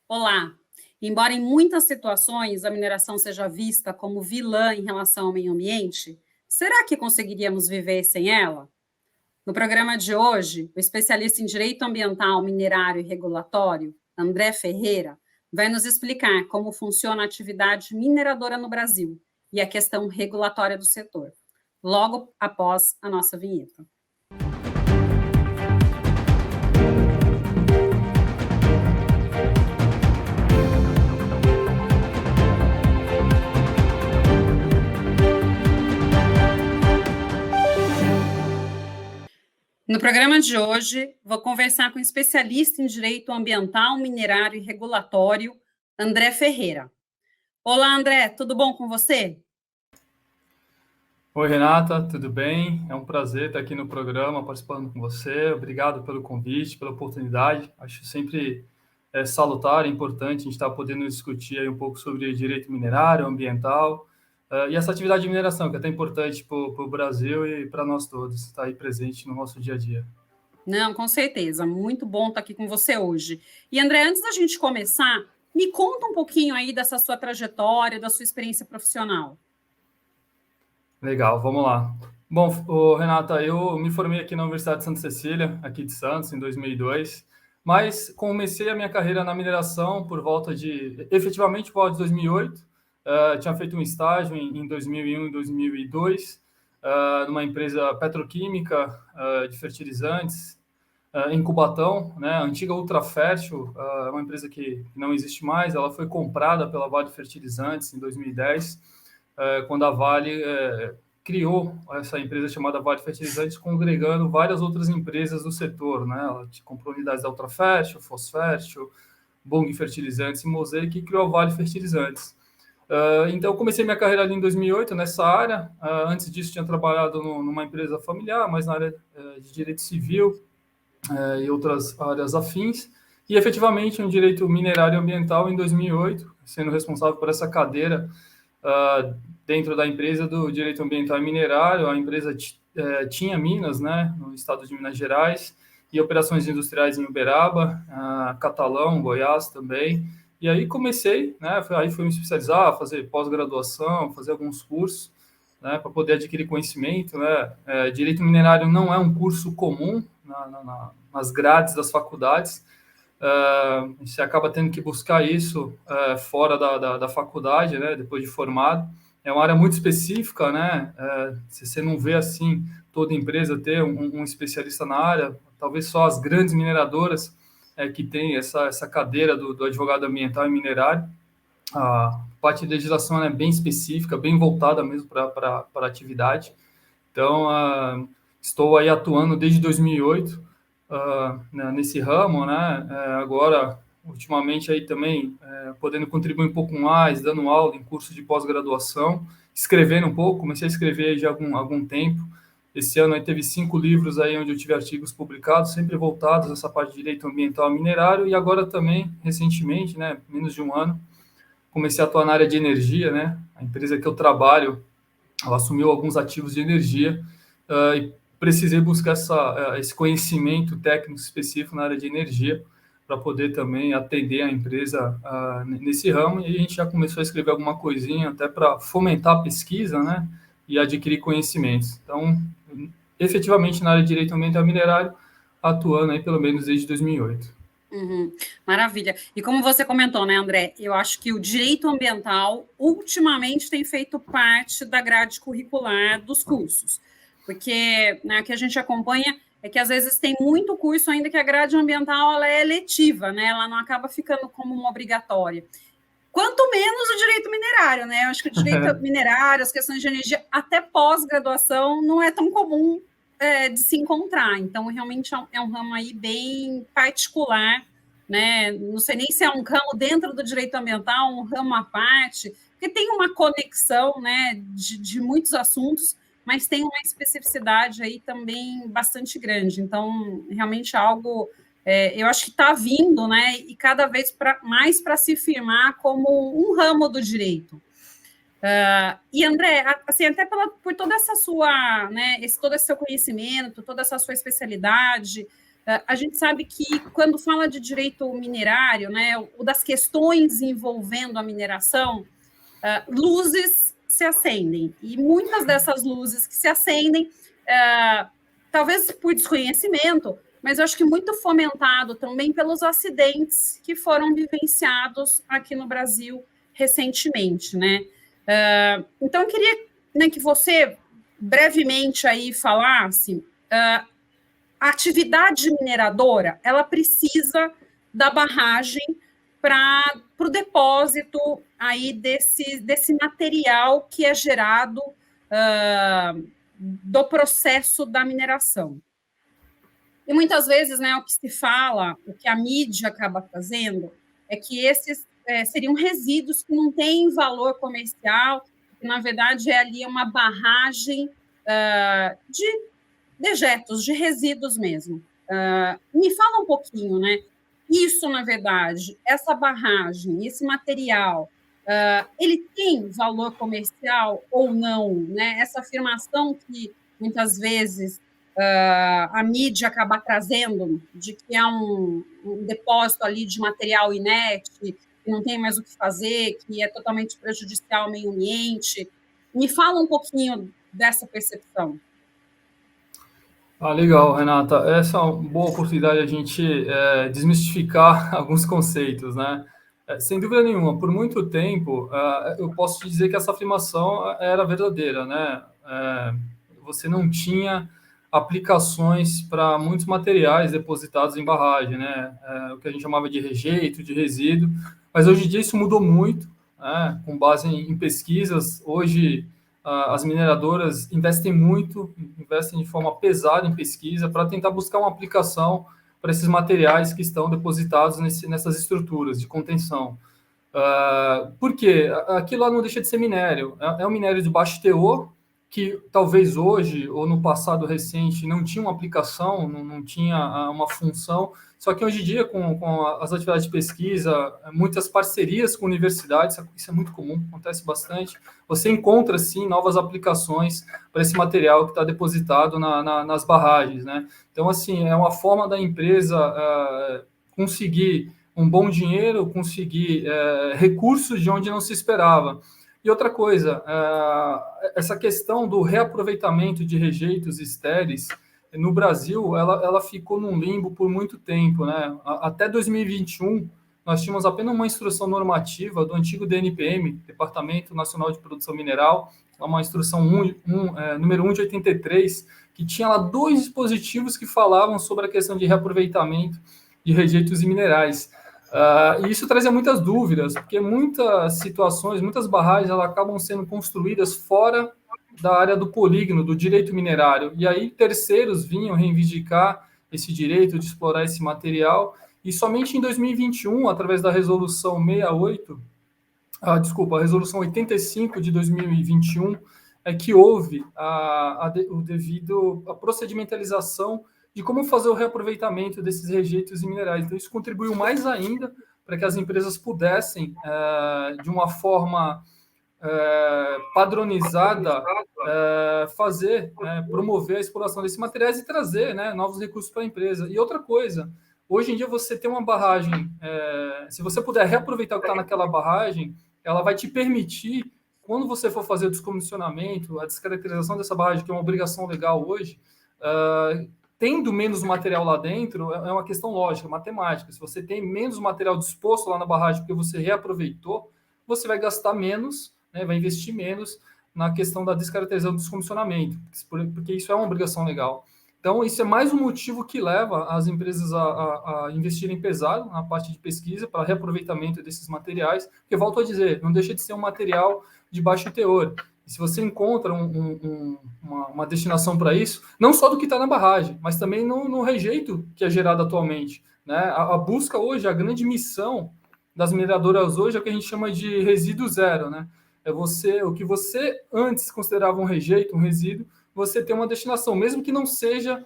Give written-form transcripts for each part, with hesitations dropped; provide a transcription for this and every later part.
Olá! Embora em muitas situações a mineração seja vista como vilã em relação ao meio ambiente, será que conseguiríamos viver sem ela? No programa de hoje, o especialista em direito ambiental, minerário e regulatório, André Ferreira, vai nos explicar como funciona a atividade mineradora no Brasil e a questão regulatória do setor, logo após a nossa vinheta. No programa de hoje, vou conversar com o especialista em direito ambiental, minerário e regulatório, André Ferreira. Olá, André, tudo bom com você? Oi, Renata, tudo bem? É um prazer estar aqui no programa participando com você. Obrigado pelo convite, pela oportunidade. Acho sempre salutar, é importante a gente estar podendo discutir aí um pouco sobre direito minerário, ambiental, e essa atividade de mineração, que é tão importante para o Brasil e para nós todos, estar aí presente no nosso dia a dia. Não, com certeza, muito bom estar aqui com você hoje. E, André, antes da gente começar, me conta um pouquinho aí dessa sua trajetória, da sua experiência profissional. Legal, vamos lá. Bom, Renata, eu me formei aqui na Universidade de Santa Cecília, aqui de Santos, em 2002, mas comecei a minha carreira na mineração efetivamente, por volta de 2008. Tinha feito um estágio em 2001 e 2002, numa empresa petroquímica de fertilizantes, em Cubatão, né, a antiga Ultrafértil, é uma empresa que não existe mais. Ela foi comprada pela Vale Fertilizantes em 2010, quando a Vale criou essa empresa chamada Vale Fertilizantes, congregando várias outras empresas do setor, né? Ela comprou unidades da Ultrafértil, Fosfértil, Bung Fertilizantes e Mosaic, e criou a Vale Fertilizantes. Então, eu comecei minha carreira ali em 2008 nessa área. Antes disso, tinha trabalhado numa empresa familiar, mas na área de direito civil, e outras áreas afins, e efetivamente um direito minerário e ambiental em 2008, sendo responsável por essa cadeira dentro da empresa do direito ambiental e minerário. A empresa tinha minas, né, no estado de Minas Gerais, e operações industriais em Uberaba, Catalão, Goiás também. E aí comecei, né, aí fui me especializar, fazer pós-graduação, fazer alguns cursos, né, para poder adquirir conhecimento, né. Direito minerário não é um curso comum nas grades das faculdades. Você acaba tendo que buscar isso fora da faculdade, né, depois de formado. É uma área muito específica, né? Se você não vê assim toda empresa ter um especialista na área, talvez só as grandes mineradoras que têm essa cadeira do advogado ambiental e minerário. A parte de legislação é bem específica, bem voltada mesmo para a atividade. Então, estou aí atuando desde 2008 nesse ramo, né? Agora, ultimamente, aí também podendo contribuir um pouco mais, dando aula em curso de pós-graduação, escrevendo um pouco. Comecei a escrever já há algum tempo. Esse ano aí teve 5 livros aí onde eu tive artigos publicados, sempre voltados a essa parte de direito ambiental e minerário. E agora também, recentemente, né, menos de um ano, comecei a atuar na área de energia, né? A empresa que eu trabalho, ela assumiu alguns ativos de energia, e precisei buscar esse conhecimento técnico específico na área de energia para poder também atender a empresa nesse ramo. E a gente já começou a escrever alguma coisinha até para fomentar a pesquisa, né, e adquirir conhecimentos. Então, efetivamente, na área de direito ambiental minerário, atuando aí pelo menos desde 2008. Maravilha. E como você comentou, né, André, eu acho que o direito ambiental ultimamente tem feito parte da grade curricular dos cursos, porque, né, o que a gente acompanha é que às vezes tem muito curso ainda que a grade ambiental ela é eletiva, né, ela não acaba ficando como uma obrigatória. Quanto menos o direito minerário, né? Eu acho que o direito minerário, as questões de energia, até pós-graduação, não é tão comum de se encontrar. Então, realmente é um ramo aí bem particular, né? Não sei nem se é um ramo dentro do direito ambiental, um ramo à parte, porque tem uma conexão, né, de muitos assuntos, mas tem uma especificidade aí também bastante grande. Então, realmente é algo eu acho que está vindo, né, e cada vez mais para se firmar como um ramo do direito. E, André, assim, até por toda essa sua, né, todo esse seu conhecimento, toda essa sua especialidade, A gente sabe que, quando fala de direito minerário, né, ou das questões envolvendo a mineração, luzes se acendem. E muitas dessas luzes que se acendem, talvez por desconhecimento, mas eu acho que muito fomentado também pelos acidentes que foram vivenciados aqui no Brasil recentemente, né? Então, eu queria, né, que você brevemente aí falasse. A atividade mineradora, ela precisa da barragem para o depósito aí desse material que é gerado do processo da mineração. E muitas vezes, né, o que se fala, o que a mídia acaba fazendo, é que esses seriam resíduos que não têm valor comercial, que na verdade é ali uma barragem de dejetos, de resíduos mesmo. Me fala um pouquinho, né? Isso, na verdade, essa barragem, esse material, ele tem valor comercial ou não, né? Essa afirmação que muitas vezes a mídia acaba trazendo de que é um depósito ali de material inerte, que não tem mais o que fazer, que é totalmente prejudicial ao meio ambiente. Me fala um pouquinho dessa percepção. Legal, Renata. Essa é uma boa oportunidade de a gente desmistificar alguns conceitos, né? Sem dúvida nenhuma, por muito tempo, eu posso te dizer que essa afirmação era verdadeira, né? Você não tinha aplicações para muitos materiais depositados em barragem, né? O que a gente chamava de rejeito, de resíduo. Mas hoje em dia isso mudou muito, né? Com base em pesquisas. Hoje as mineradoras investem muito, investem de forma pesada em pesquisa para tentar buscar uma aplicação para esses materiais que estão depositados nessas estruturas de contenção. Por quê? Aquilo lá não deixa de ser minério. É um minério de baixo teor, que talvez hoje ou no passado recente não tinha uma aplicação, não tinha uma função, só que hoje em dia, com as atividades de pesquisa, muitas parcerias com universidades, isso é muito comum, acontece bastante, você encontra, sim, novas aplicações para esse material que está depositado nas barragens, né? Então, assim, é uma forma da empresa conseguir um bom dinheiro, conseguir recursos de onde não se esperava. E outra coisa, essa questão do reaproveitamento de rejeitos estéreis, no Brasil, ela ficou num limbo por muito tempo, né? Até 2021, nós tínhamos apenas uma instrução normativa do antigo DNPM, Departamento Nacional de Produção Mineral, uma instrução número 1 de 83, que tinha lá 2 dispositivos que falavam sobre a questão de reaproveitamento de rejeitos e minerais. E isso trazia muitas dúvidas, porque muitas situações, muitas barragens, elas acabam sendo construídas fora da área do polígono, do direito minerário. E aí terceiros vinham reivindicar esse direito de explorar esse material. E somente em 2021, através da resolução 68, a resolução 85 de 2021, é que houve a procedimentalização de como fazer o reaproveitamento desses rejeitos e minerais. Então, isso contribuiu mais ainda para que as empresas pudessem, de uma forma padronizada, promover a exploração desses materiais e trazer, né, novos recursos para a empresa. E outra coisa, hoje em dia você tem uma barragem, se você puder reaproveitar o que está naquela barragem, ela vai te permitir, quando você for fazer o descomissionamento, a descaracterização dessa barragem, que é uma obrigação legal hoje, tendo menos material lá dentro, é uma questão lógica, matemática. Se você tem menos material disposto lá na barragem porque você reaproveitou, você vai gastar menos, né, vai investir menos na questão da descaracterização do descomissionamento, porque isso é uma obrigação legal. Então, isso é mais um motivo que leva as empresas a investirem pesado na parte de pesquisa para reaproveitamento desses materiais, porque, volto a dizer, não deixa de ser um material de baixo teor. E se você encontra uma destinação para isso, não só do que está na barragem, mas também no rejeito que é gerado atualmente, né? A busca hoje, a grande missão das mineradoras hoje é o que a gente chama de resíduo zero, né? O que você antes considerava um rejeito, um resíduo, você tem uma destinação, mesmo que não seja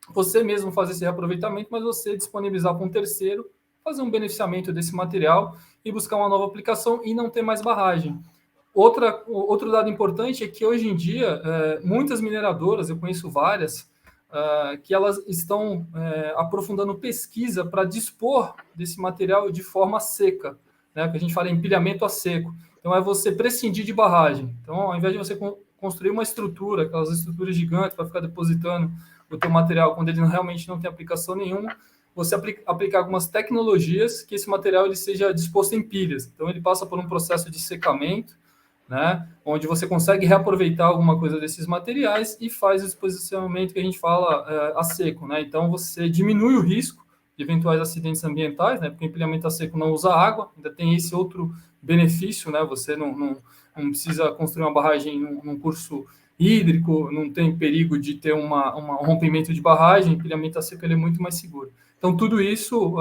você mesmo fazer esse reaproveitamento, mas você disponibilizar para um terceiro, fazer um beneficiamento desse material e buscar uma nova aplicação e não ter mais barragem. Outro dado importante é que hoje em dia, muitas mineradoras, eu conheço várias, que elas estão aprofundando pesquisa para dispor desse material de forma seca, né? Que a gente fala empilhamento a seco. Então, é você prescindir de barragem. Então, ao invés de você construir uma estrutura, aquelas estruturas gigantes para ficar depositando o teu material quando ele realmente não tem aplicação nenhuma, você aplicar algumas tecnologias que esse material ele seja disposto em pilhas. Então, ele passa por um processo de secamento, né, onde você consegue reaproveitar alguma coisa desses materiais e faz o posicionamento que a gente fala a seco, né? Então, você diminui o risco de eventuais acidentes ambientais, né? Porque o empilhamento a seco não usa água, ainda tem esse outro benefício, né? Você não precisa construir uma barragem num curso hídrico, não tem perigo de ter um rompimento de barragem, o empilhamento a seco ele é muito mais seguro. Então, tudo isso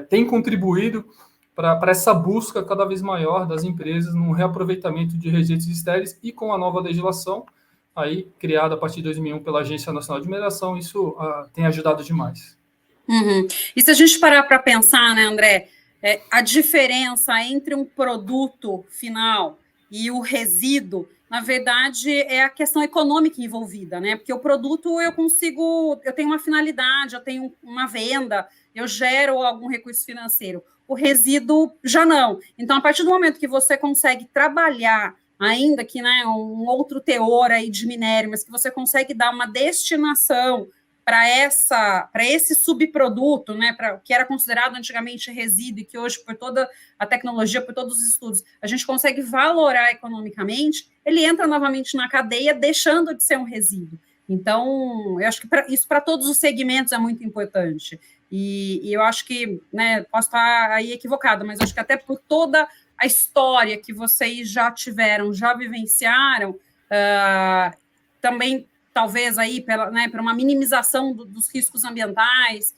tem contribuído para essa busca cada vez maior das empresas no reaproveitamento de rejeitos estéreis e com a nova legislação, aí criada a partir de 2001 pela Agência Nacional de Mineração, isso tem ajudado demais. Uhum. E se a gente parar para pensar, né, André, a diferença entre um produto final e o resíduo, na verdade, é a questão econômica envolvida, né? Porque o produto eu tenho uma finalidade, eu tenho uma venda, eu gero algum recurso financeiro. O resíduo já não. Então, a partir do momento que você consegue trabalhar, ainda que, né, um outro teor aí de minério, mas que você consegue dar uma destinação para esse subproduto, né, que era considerado antigamente resíduo e que hoje, por toda a tecnologia, por todos os estudos, a gente consegue valorar economicamente, ele entra novamente na cadeia, deixando de ser um resíduo. Então, eu acho que isso para todos os segmentos é muito importante. E eu acho que, né, posso estar aí equivocada, mas acho que até por toda a história que vocês já tiveram, já vivenciaram, também talvez aí para uma minimização dos riscos ambientais,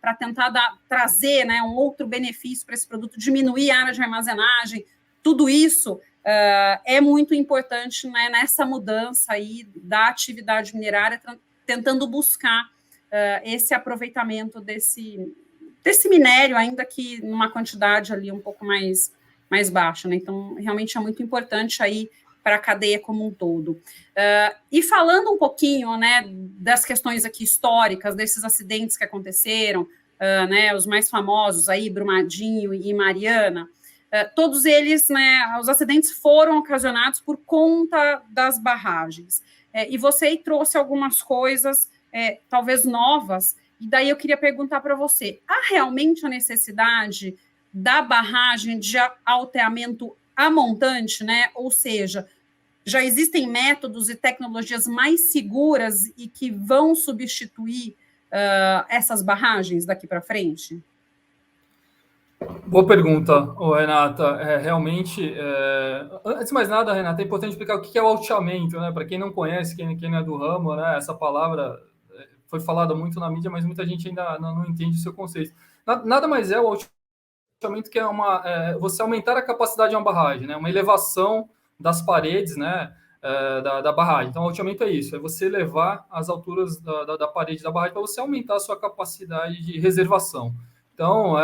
para tentar trazer, né, um outro benefício para esse produto, diminuir a área de armazenagem, tudo isso é muito importante, né, nessa mudança aí da atividade minerária, tentando buscar esse aproveitamento desse minério, ainda que numa quantidade ali um pouco mais baixa, né? Então, realmente é muito importante aí para a cadeia como um todo. E falando um pouquinho, né, das questões aqui históricas, desses acidentes que aconteceram, né, os mais famosos aí, Brumadinho e Mariana, todos eles, né, os acidentes foram ocasionados por conta das barragens. E você aí trouxe algumas coisas, talvez novas, e daí eu queria perguntar para você, há realmente a necessidade da barragem de alteamento a montante, né? Ou seja, já existem métodos e tecnologias mais seguras e que vão substituir essas barragens daqui para frente? Boa pergunta, Renata. Realmente, antes de mais nada, Renata, é importante explicar o que é o alteamento, né? Para quem não conhece, quem não é do ramo, né? Essa palavra foi falada muito na mídia, mas muita gente ainda não entende o seu conceito. Nada mais é o alteamento que você aumentar a capacidade de uma barragem, né? Uma elevação das paredes, né? Da barragem. Então, o alteamento é isso, é você elevar as alturas da parede da barragem para você aumentar a sua capacidade de reservação. Então,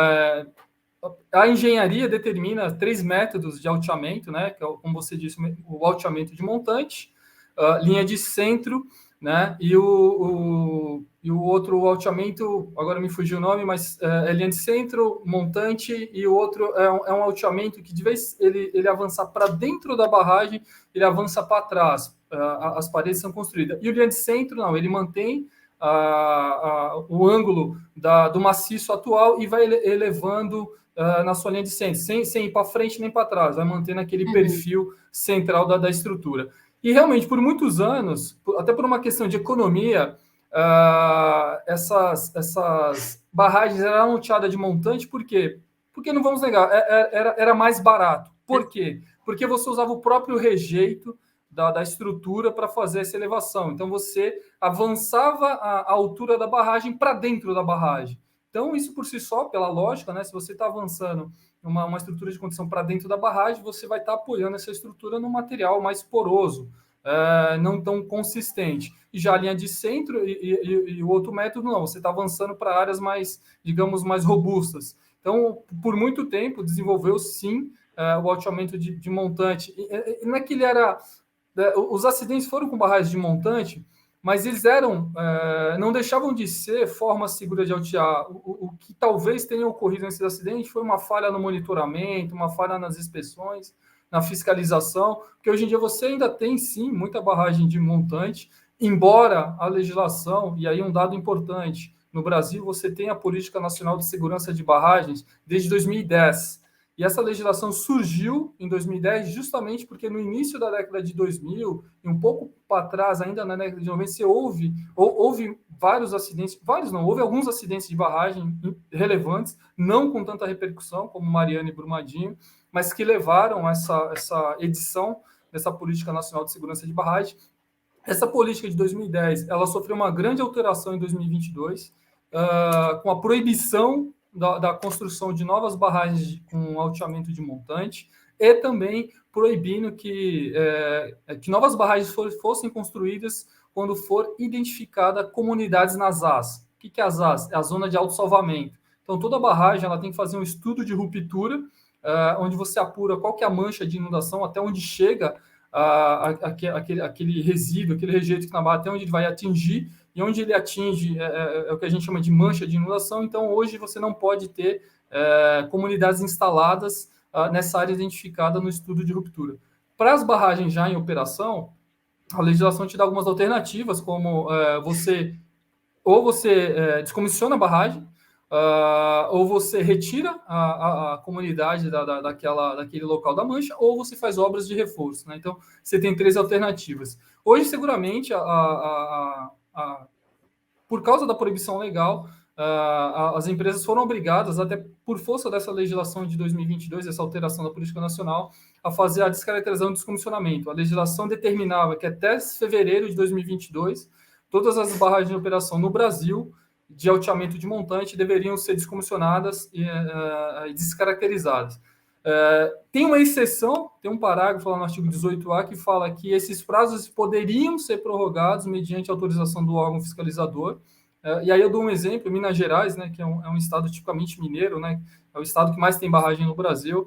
a engenharia determina 3 métodos de alteamento, né? Que é, como você disse, o alteamento de montante, linha de centro, né? E o outro alteamento, agora me fugiu o nome, mas é linha de centro, montante, e o outro é um alteamento que, de vez ele avançar para dentro da barragem, ele avança para trás. As paredes são construídas. E o linha de centro, não, ele mantém o ângulo do maciço atual e vai elevando na sua linha de centro, sem ir para frente nem para trás, vai mantendo aquele perfil central da estrutura. E realmente, por muitos anos, até por uma questão de economia, essas barragens eram alteadas de montante, por quê? Porque, não vamos negar, era mais barato. Por quê? Porque você usava o próprio rejeito da estrutura para fazer essa elevação. Então, você avançava a altura da barragem para dentro da barragem. Então, isso por si só, pela lógica, né? Se você está avançando uma estrutura de condição para dentro da barragem, você vai estar apoiando essa estrutura no material mais poroso, não tão consistente. E já a linha de centro e o outro método, não. Você está avançando para áreas mais, digamos, mais robustas. Então, por muito tempo, desenvolveu, sim, o alteamento de montante. E não é que ele era... Os acidentes foram com barragens de montante mas eles não deixavam de ser forma segura de autear. O que talvez tenha ocorrido nesse acidente foi uma falha no monitoramento, uma falha nas inspeções, na fiscalização, porque hoje em dia você ainda tem, sim, muita barragem de montante, embora a legislação, e aí um dado importante, no Brasil você tem a Política Nacional de Segurança de Barragens desde 2010, e essa legislação surgiu em 2010 justamente porque no início da década de 2000, e um pouco para trás, ainda na década de 90, houve vários acidentes, houve alguns acidentes de barragem relevantes, não com tanta repercussão como Mariana e Brumadinho, mas que levaram essa edição dessa Política Nacional de Segurança de Barragem. Essa política de 2010, ela sofreu uma grande alteração em 2022, com a proibição da construção de novas barragens com alteamento de montante e também proibindo que novas barragens fossem construídas quando for identificada comunidades nas AS. O que é as AS? É a zona de autossalvamento. Então, toda barragem ela tem que fazer um estudo de ruptura, onde você apura qual que é a mancha de inundação, até onde chega aquele resíduo, aquele rejeito que na barra, até onde ele vai atingir, e onde ele atinge é o que a gente chama de mancha de inundação. Então, hoje você não pode ter comunidades instaladas nessa área identificada no estudo de ruptura. Para as barragens já em operação, a legislação te dá algumas alternativas, como você descomissiona a barragem, ou você retira a comunidade daquele local da mancha, ou você faz obras de reforço. Né? Então, você tem 3 alternativas. Hoje, seguramente, por causa da proibição legal, as empresas foram obrigadas, até por força dessa legislação de 2022, essa alteração da política nacional, a fazer a descaracterização do descomissionamento. A legislação determinava que até fevereiro de 2022, todas as barragens de operação no Brasil de alteamento de montante deveriam ser descomissionadas e descaracterizadas. Tem uma exceção, tem um parágrafo lá no artigo 18A que fala que esses prazos poderiam ser prorrogados mediante autorização do órgão fiscalizador. E aí eu dou um exemplo, Minas Gerais, né, que é um estado tipicamente mineiro, né, é o estado que mais tem barragem no Brasil.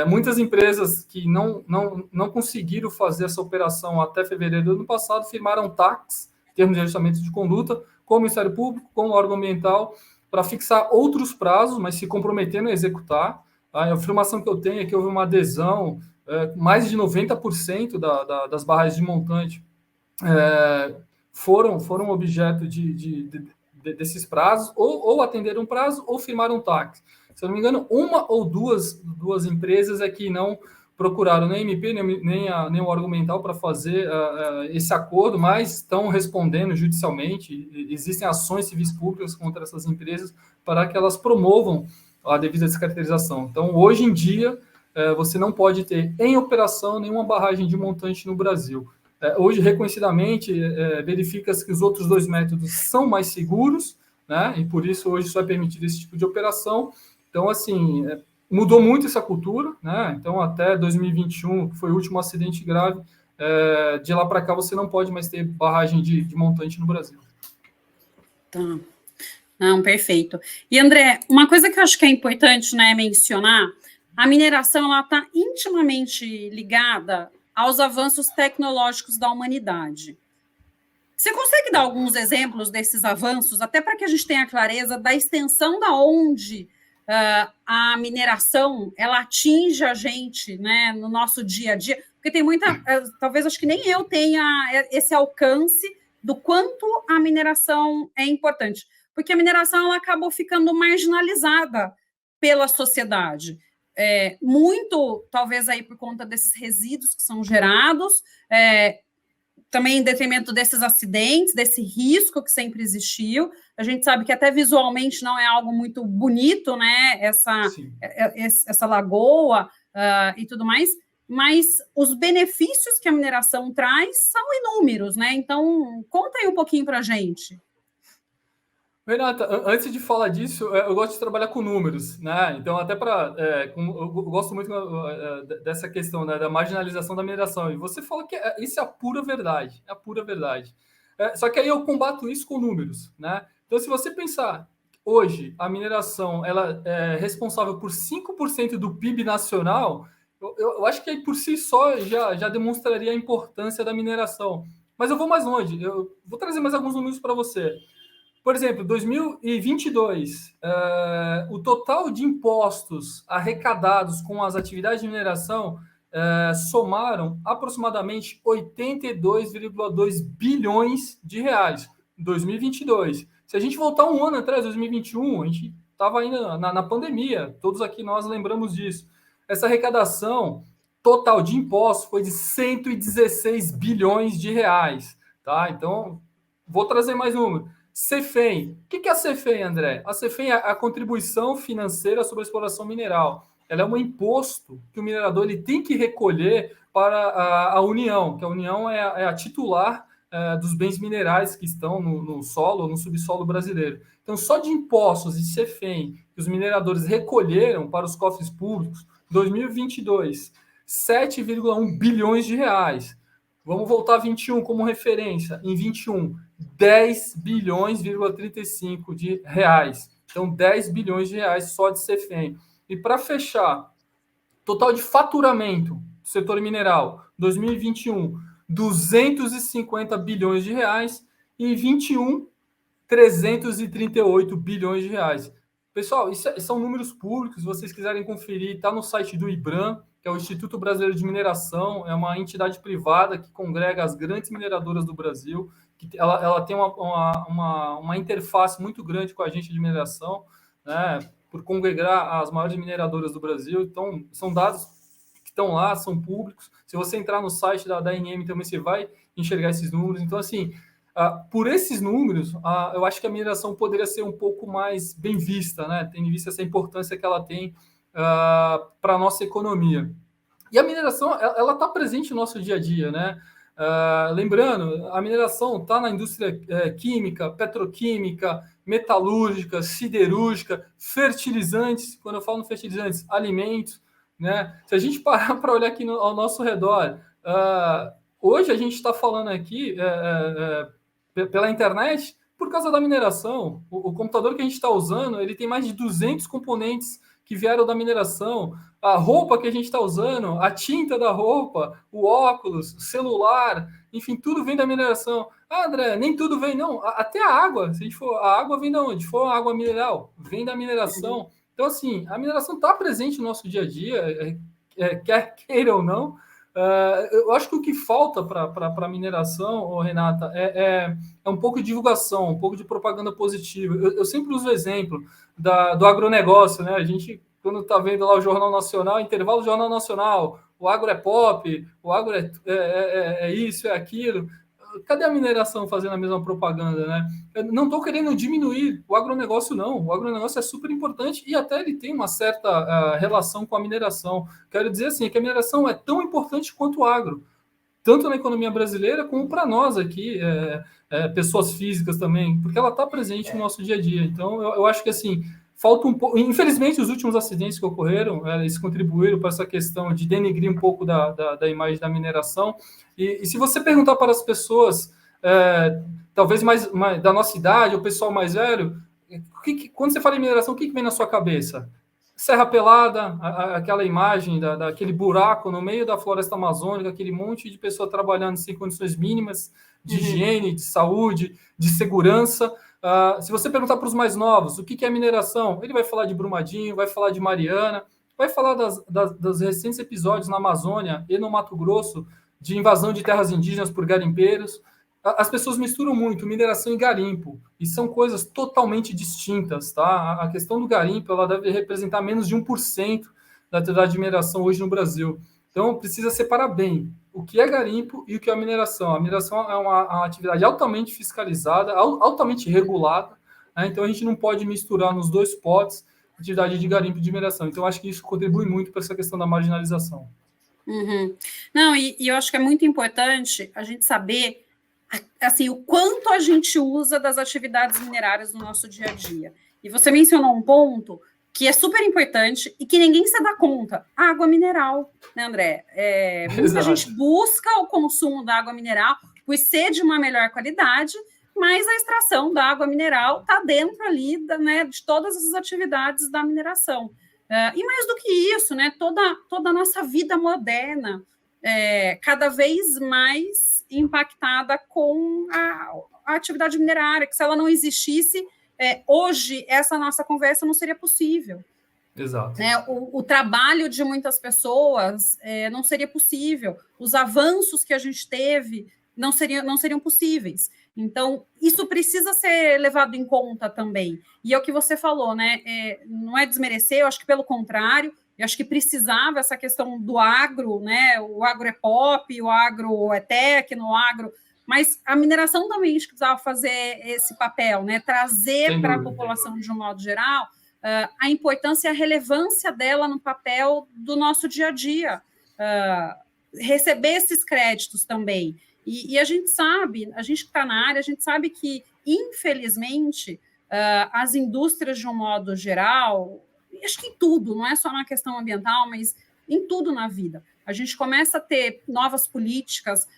Muitas empresas que não conseguiram fazer essa operação até fevereiro do ano passado firmaram TACs, termos de ajustamento de conduta, com o Ministério Público, com o órgão ambiental, para fixar outros prazos, mas se comprometendo a executar. A informação que eu tenho é que houve uma adesão, mais de 90% das barragens de montante foram objeto desses prazos, ou atenderam um prazo, ou firmaram TAC. Se eu não me engano, uma ou duas empresas é que não procuraram nem a MP, nem o órgão ambiental para fazer esse acordo, mas estão respondendo judicialmente. Existem ações civis públicas contra essas empresas para que elas promovam a devida descaracterização. Então, hoje em dia, você não pode ter em operação nenhuma barragem de montante no Brasil. Hoje, reconhecidamente, verifica-se que os outros 2 métodos são mais seguros, né? E por isso hoje só é permitido esse tipo de operação. Então, assim, mudou muito essa cultura, né? Então, até 2021, que foi o último acidente grave, de lá para cá você não pode mais ter barragem de montante no Brasil. Tá. Não, perfeito. E, André, uma coisa que eu acho que é importante, né, mencionar, a mineração está intimamente ligada aos avanços tecnológicos da humanidade. Você consegue dar alguns exemplos desses avanços, até para que a gente tenha clareza da extensão da onde a mineração ela atinge a gente, né, no nosso dia a dia? Porque tem muita, talvez acho que nem eu tenha esse alcance do quanto a mineração é importante, porque a mineração ela acabou ficando marginalizada pela sociedade. Muito, talvez aí por conta desses resíduos que são gerados, também em detrimento desses acidentes, desse risco que sempre existiu. A gente sabe que até visualmente não é algo muito bonito, né? Essa lagoa e tudo mais, mas os benefícios que a mineração traz são inúmeros, né? Então, conta aí um pouquinho para a gente. Renata, antes de falar disso, eu gosto de trabalhar com números, né? Então, até eu gosto muito dessa questão, né, da marginalização da mineração. E você fala que isso é a pura verdade, é a pura verdade. Só que aí eu combato isso com números, né? Então, se você pensar, hoje, a mineração ela é responsável por 5% do PIB nacional, eu acho que aí por si só já demonstraria a importância da mineração. Mas eu vou mais longe, eu vou trazer mais alguns números para você. Por exemplo, 2022, o total de impostos arrecadados com as atividades de mineração somaram aproximadamente 82,2 bilhões de reais em 2022. Se a gente voltar um ano atrás, 2021, a gente estava ainda na pandemia, todos aqui nós lembramos disso. Essa arrecadação total de impostos foi de 116 bilhões de reais. Tá? Então, vou trazer mais número. CEFEM. O que é a CEFEM, André? A CEFEM é a contribuição financeira sobre a exploração mineral. Ela é um imposto que o minerador ele tem que recolher para a União, que a União é a titular dos bens minerais que estão no solo ou no subsolo brasileiro. Então, só de impostos e CEFEM que os mineradores recolheram para os cofres públicos, 2022, 7,1 bilhões de reais. Vamos voltar a 21 como referência. Em 21, 10 bilhões,35 de reais. Então, 10 bilhões de reais só de CEFEM. E para fechar, total de faturamento do setor mineral, 2021, 250 bilhões de reais. E em 21, 338 bilhões de reais. Pessoal, são números públicos, se vocês quiserem conferir, está no site do IBRAM, que é o Instituto Brasileiro de Mineração, é uma entidade privada que congrega as grandes mineradoras do Brasil, que ela tem uma interface muito grande com a agente de mineração, né, por congregar as maiores mineradoras do Brasil. Então, são dados que estão lá, são públicos. Se você entrar no site da ANM também, você vai enxergar esses números. Então, assim, por esses números, eu acho que a mineração poderia ser um pouco mais bem vista, né? Tendo em vista essa importância que ela tem para a nossa economia. E a mineração, ela está presente no nosso dia a dia, né? Lembrando, a mineração está na indústria química, petroquímica, metalúrgica, siderúrgica, fertilizantes. Quando eu falo no fertilizantes, alimentos, né? Se a gente parar para olhar aqui ao nosso redor, hoje a gente está falando aqui pela internet por causa da mineração. O computador que a gente está usando, ele tem mais de 200 componentes que vieram da mineração. A roupa que a gente está usando, a tinta da roupa, o óculos, o celular, enfim, tudo vem da mineração. André, nem tudo vem, não. Até a água, se a gente for, a água vem de onde? Se for água mineral, vem da mineração. Então, assim, a mineração está presente no nosso dia a dia, quer queira ou não. Eu acho que o que falta para a mineração, Renata, é um pouco de divulgação, um pouco de propaganda positiva. Eu sempre uso o exemplo do agronegócio, né? A gente, quando está vendo lá o Jornal Nacional, intervalo do Jornal Nacional, o agro é pop, o agro é isso, é aquilo. Cadê a mineração fazendo a mesma propaganda, né? Eu não estou querendo diminuir o agronegócio, não. O agronegócio é super importante e até ele tem uma certa relação com a mineração. Quero dizer assim, que a mineração é tão importante quanto o agro, tanto na economia brasileira como para nós aqui, pessoas físicas também, porque ela está presente no nosso dia a dia. Então, eu acho que assim, falta um pouco. Infelizmente, os últimos acidentes que ocorreram, eles contribuíram para essa questão de denegrir um pouco da imagem da mineração. E se você perguntar para as pessoas, talvez mais da nossa idade, o pessoal mais velho, quando você fala em mineração, o que vem na sua cabeça? Serra Pelada, aquela imagem daquele buraco no meio da floresta amazônica, aquele monte de pessoa trabalhando sem condições mínimas de higiene, de saúde, de segurança. Se você perguntar para os mais novos o que é mineração, ele vai falar de Brumadinho, vai falar de Mariana, vai falar dos recentes episódios na Amazônia e no Mato Grosso de invasão de terras indígenas por garimpeiros. As pessoas misturam muito mineração e garimpo, e são coisas totalmente distintas, tá? A questão do garimpo, ela deve representar menos de 1% da atividade de mineração hoje no Brasil. Então, precisa separar bem o que é garimpo e o que é mineração. A mineração é uma atividade altamente fiscalizada, altamente regulada, né? Então a gente não pode misturar nos dois potes atividade de garimpo e de mineração. Então, acho que isso contribui muito para essa questão da marginalização. Não, e eu acho que é muito importante a gente saber assim, o quanto a gente usa das atividades minerárias no nosso dia a dia. E você mencionou um ponto que é super importante e que ninguém se dá conta. A água mineral, né, André? Muita gente busca o consumo da água mineral por ser de uma melhor qualidade, mas a extração da água mineral está dentro ali de todas as atividades da mineração. E mais do que isso, né, toda a nossa vida moderna, cada vez mais impactada com a atividade minerária, que se ela não existisse, hoje essa nossa conversa não seria possível. Exato. Né? O trabalho de muitas pessoas não seria possível, os avanços que a gente teve não seriam possíveis. Então, isso precisa ser levado em conta também. E é o que você falou, né? Não é desmerecer, eu acho que pelo contrário, eu acho que precisava essa questão do agro, né? O agro é pop, o agro é tecno, o agro... Mas a mineração também acho que precisava fazer esse papel, né? Trazer para a população de um modo geral a importância e a relevância dela no papel do nosso dia a dia, receber esses créditos também. E a gente sabe, a gente que está na área, a gente sabe que, infelizmente, as indústrias, de um modo geral, acho que em tudo, não é só na questão ambiental, mas em tudo na vida, a gente começa a ter novas políticas,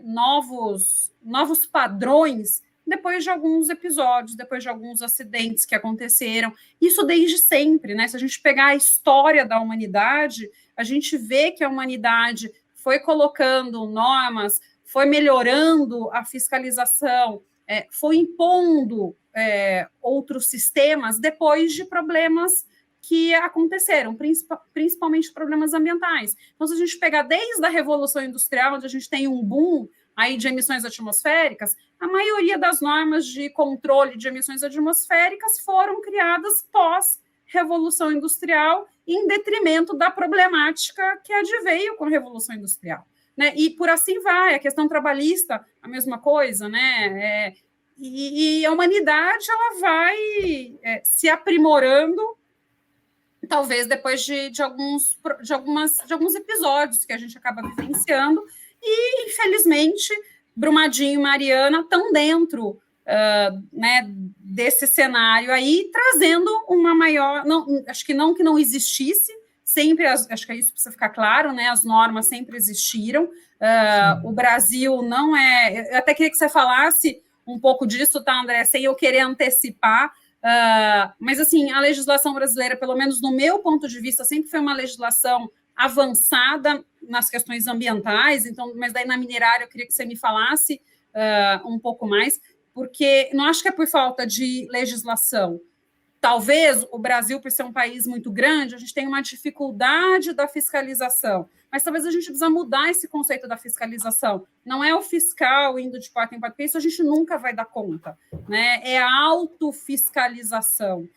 novos padrões, depois de alguns episódios, depois de alguns acidentes que aconteceram, isso desde sempre, né? Se a gente pegar a história da humanidade, a gente vê que a humanidade foi colocando normas, foi melhorando a fiscalização, foi impondo outros sistemas depois de problemas que aconteceram, principalmente problemas ambientais. Então, se a gente pegar desde a Revolução Industrial, onde a gente tem um boom aí de emissões atmosféricas, a maioria das normas de controle de emissões atmosféricas foram criadas pós-Revolução Industrial, em detrimento da problemática que adveio com a Revolução Industrial. Né? E por assim vai, a questão trabalhista, a mesma coisa, né? E a humanidade ela vai se aprimorando, talvez depois de alguns episódios que a gente acaba vivenciando, e, infelizmente, Brumadinho e Mariana estão dentro né, desse cenário aí, trazendo uma maior... acho que não existisse, sempre, acho que isso precisa ficar claro, né, as normas sempre existiram, o Brasil não é... Eu até queria que você falasse um pouco disso, tá, André, sem eu querer antecipar, mas, assim, a legislação brasileira, pelo menos no meu ponto de vista, sempre foi uma legislação avançada nas questões ambientais, então, mas daí na minerária eu queria que você me falasse um pouco mais, porque não acho que é por falta de legislação. Talvez o Brasil, por ser um país muito grande, a gente tenha uma dificuldade da fiscalização, mas talvez a gente precisa mudar esse conceito da fiscalização. Não é o fiscal indo de porta em porta, porque isso a gente nunca vai dar conta, né? É a autofiscalização.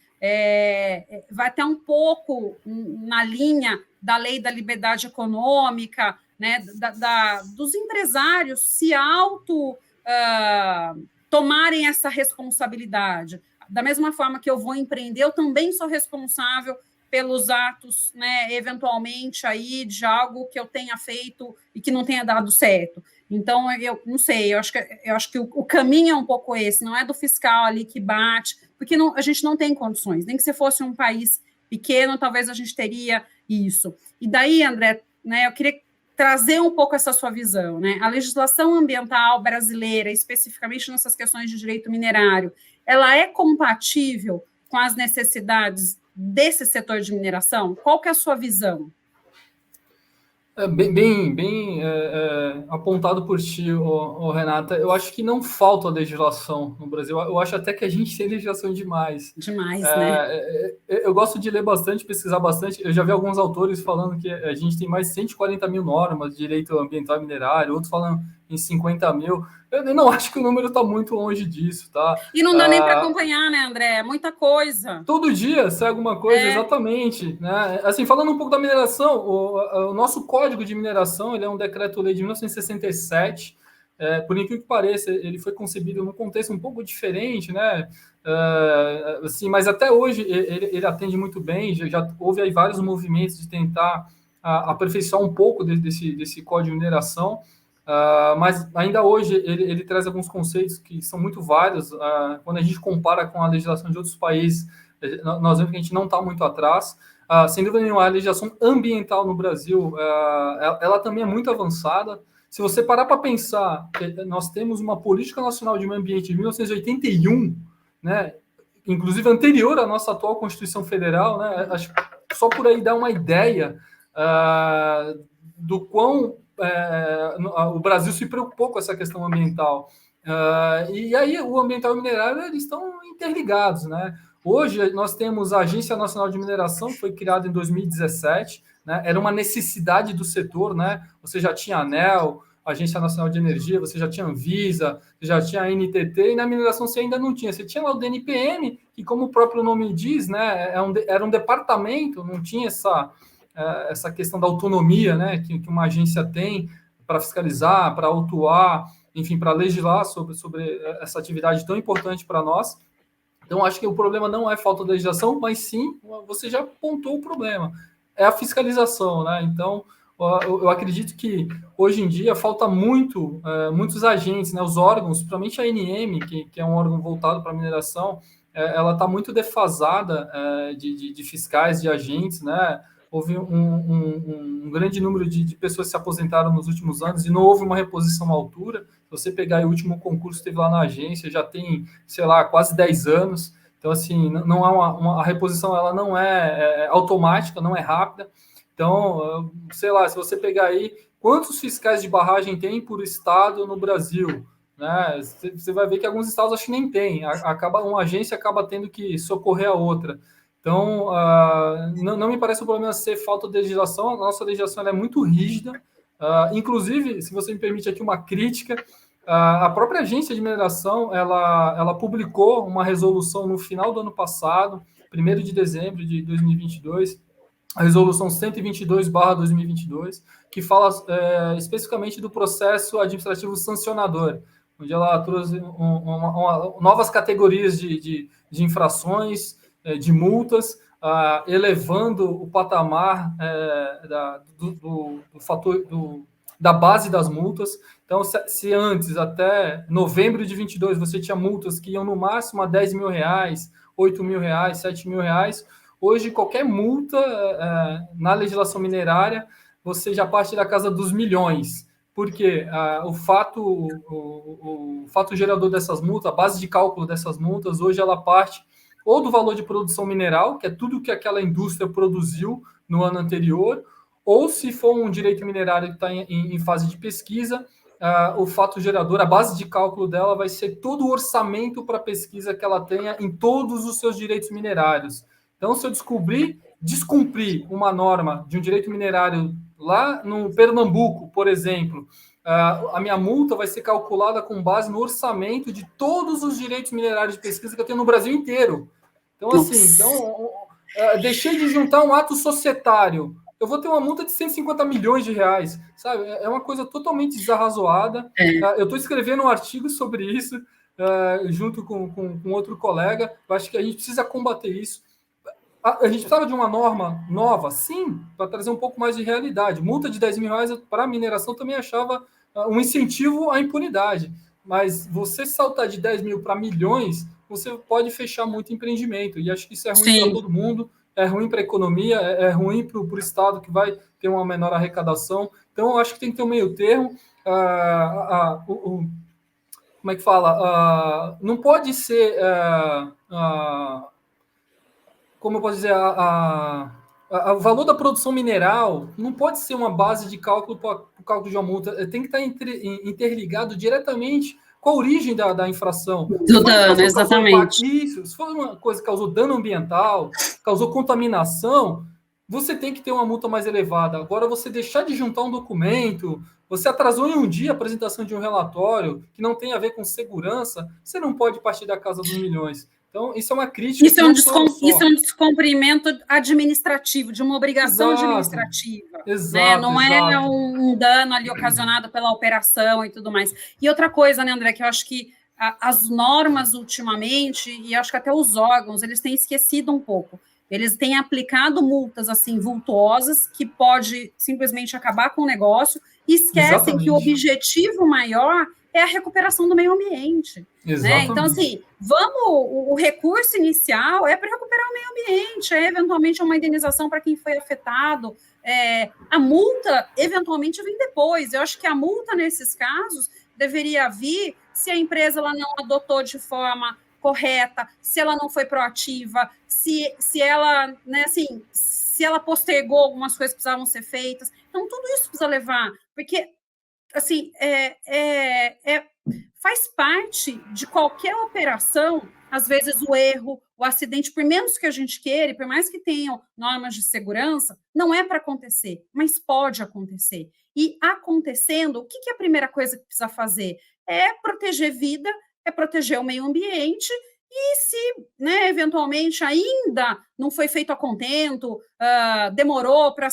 Vai até um pouco na linha da lei da liberdade econômica, né, dos empresários se tomarem essa responsabilidade. Da mesma forma que eu vou empreender, eu também sou responsável pelos atos, né, eventualmente, aí, de algo que eu tenha feito e que não tenha dado certo. Então, eu não sei, eu acho que o caminho é um pouco esse, não é do fiscal ali que bate, porque a gente não tem condições, nem que se fosse um país pequeno, talvez a gente teria isso. E daí, André, né, eu queria trazer um pouco essa sua visão, né? A legislação ambiental brasileira, especificamente nessas questões de direito minerário, ela é compatível com as necessidades desse setor de mineração? Qual que é a sua visão? Bem apontado por ti, Renata. Eu acho que não falta legislação no Brasil. Eu acho até que a gente tem legislação demais. Demais, né? Eu gosto de ler bastante, pesquisar bastante. Eu já vi alguns autores falando que a gente tem mais de 140 mil normas de direito ambiental e minerário, outros falam em 50 mil. Eu não acho que o número está muito longe disso, tá? E não dá nem para acompanhar, né, André? É muita coisa. Todo dia sai alguma coisa, exatamente. Né? Assim, falando um pouco da mineração, o nosso Código de Mineração, ele é um decreto-lei de 1967. Por incrível que pareça, ele foi concebido num contexto um pouco diferente, né? Assim, mas até hoje ele atende muito bem. Já houve aí vários movimentos de tentar aperfeiçoar um pouco desse Código de Mineração. Mas ainda hoje ele traz alguns conceitos que são muito válidos. Quando a gente compara com a legislação de outros países, nós vemos que a gente não está muito atrás. Sem dúvida nenhuma, a legislação ambiental no Brasil, ela também é muito avançada. Se você parar para pensar, nós temos uma Política Nacional de Meio Ambiente de 1981, né, inclusive anterior à nossa atual Constituição Federal, né, acho que só por aí dá uma ideia do quão o Brasil se preocupou com essa questão ambiental. E aí o ambiental e o minerário eles estão interligados, né? Hoje nós temos a Agência Nacional de Mineração, que foi criada em 2017, né? Era uma necessidade do setor, né? Você já tinha a ANEEL, Agência Nacional de Energia, você já tinha a Anvisa, você já tinha a NTT, e na mineração você ainda não tinha. Você tinha lá o DNPM, que, como o próprio nome diz, né, era um departamento, não tinha essa questão da autonomia, né, que uma agência tem para fiscalizar, para autuar, enfim, para legislar sobre essa atividade tão importante para nós. Então, acho que o problema não é falta de legislação, mas sim, você já apontou o problema, é a fiscalização, né? Então, eu acredito que hoje em dia falta muitos agentes, né? Os órgãos, principalmente a ANM, que é um órgão voltado para a mineração, ela está muito defasada de fiscais, de agentes, né? Houve um grande número de pessoas que se aposentaram nos últimos anos e não houve uma reposição à altura. Se você pegar o último concurso que teve lá na agência, já tem, sei lá, quase 10 anos. Então, assim, não há a reposição ela não é automática, não é rápida. Então, sei lá, se você pegar aí, quantos fiscais de barragem tem por estado no Brasil? Né? Você vai ver que alguns estados acho que nem tem. Uma agência acaba tendo que socorrer a outra. Então, não me parece o problema ser falta de legislação. A nossa legislação ela é muito rígida. Inclusive, se você me permite aqui uma crítica, a própria agência de mineração ela publicou uma resolução no final do ano passado, 1º de dezembro de 2022, a resolução 122/2022, que fala especificamente do processo administrativo sancionador, onde ela trouxe novas categorias de infrações, de multas, elevando o patamar do fator da base das multas. Então, se antes, até novembro de 22, você tinha multas que iam no máximo a R$10 mil, R$8 mil, R$7 mil, hoje qualquer multa na legislação minerária, você já parte da casa dos milhões. Porque o fato gerador dessas multas, a base de cálculo dessas multas, hoje ela parte ou do valor de produção mineral, que é tudo que aquela indústria produziu no ano anterior, ou se for um direito minerário que está em fase de pesquisa, o fato gerador, a base de cálculo dela vai ser todo o orçamento para a pesquisa que ela tenha em todos os seus direitos minerários. Então, se eu descumprir uma norma de um direito minerário lá no Pernambuco, por exemplo, a minha multa vai ser calculada com base no orçamento de todos os direitos minerários de pesquisa que eu tenho no Brasil inteiro. Então, assim, deixei de juntar um ato societário, eu vou ter uma multa de 150 milhões de reais, sabe? É uma coisa totalmente desarrazoada. Eu estou escrevendo um artigo sobre isso, junto com outro colega. Eu acho que a gente precisa combater isso. A gente precisava de uma norma nova, sim, para trazer um pouco mais de realidade. Multa de 10 mil reais para a mineração também achava um incentivo à impunidade. Mas você saltar de 10 mil para milhões, você pode fechar muito empreendimento. E acho que isso é ruim para todo mundo, é ruim para a economia, é ruim para o Estado, que vai ter uma menor arrecadação. Então, eu acho que tem que ter um meio termo. Como é que fala? Não pode ser... como eu posso dizer, o valor da produção mineral não pode ser uma base de cálculo para o cálculo de uma multa. Tem que estar interligado diretamente com a origem da infração. Do dano, exatamente. Isso. Se for uma coisa que causou dano ambiental, causou contaminação, você tem que ter uma multa mais elevada. Agora, você deixar de juntar um documento, você atrasou em um dia a apresentação de um relatório que não tem a ver com segurança, você não pode partir da casa dos milhões. Então, isso é uma crítica. Isso é um descumprimento administrativo, de uma obrigação administrativa. Exato, Não é um dano ali ocasionado pela operação e tudo mais. E outra coisa, né, André, que eu acho que as normas ultimamente, e acho que até os órgãos, eles têm esquecido um pouco. Eles têm aplicado multas assim vultuosas que pode simplesmente acabar com o negócio e esquecem que o objetivo maior é a recuperação do meio ambiente. Né? Então, assim, o recurso inicial é para recuperar o meio ambiente, eventualmente uma indenização para quem foi afetado. A multa, eventualmente, vem depois. Eu acho que a multa, nesses casos, deveria vir se a empresa ela não adotou de forma correta, se ela não foi proativa, se ela, né, assim, se ela postergou algumas coisas que precisavam ser feitas. Então, tudo isso precisa levar, porque, assim, faz parte de qualquer operação, às vezes o erro, o acidente, por menos que a gente queira, e por mais que tenham normas de segurança, não é para acontecer, mas pode acontecer. E acontecendo, o que é a primeira coisa que precisa fazer? É proteger vida, é proteger o meio ambiente, e se, né, eventualmente, ainda não foi feito a contento, demorou para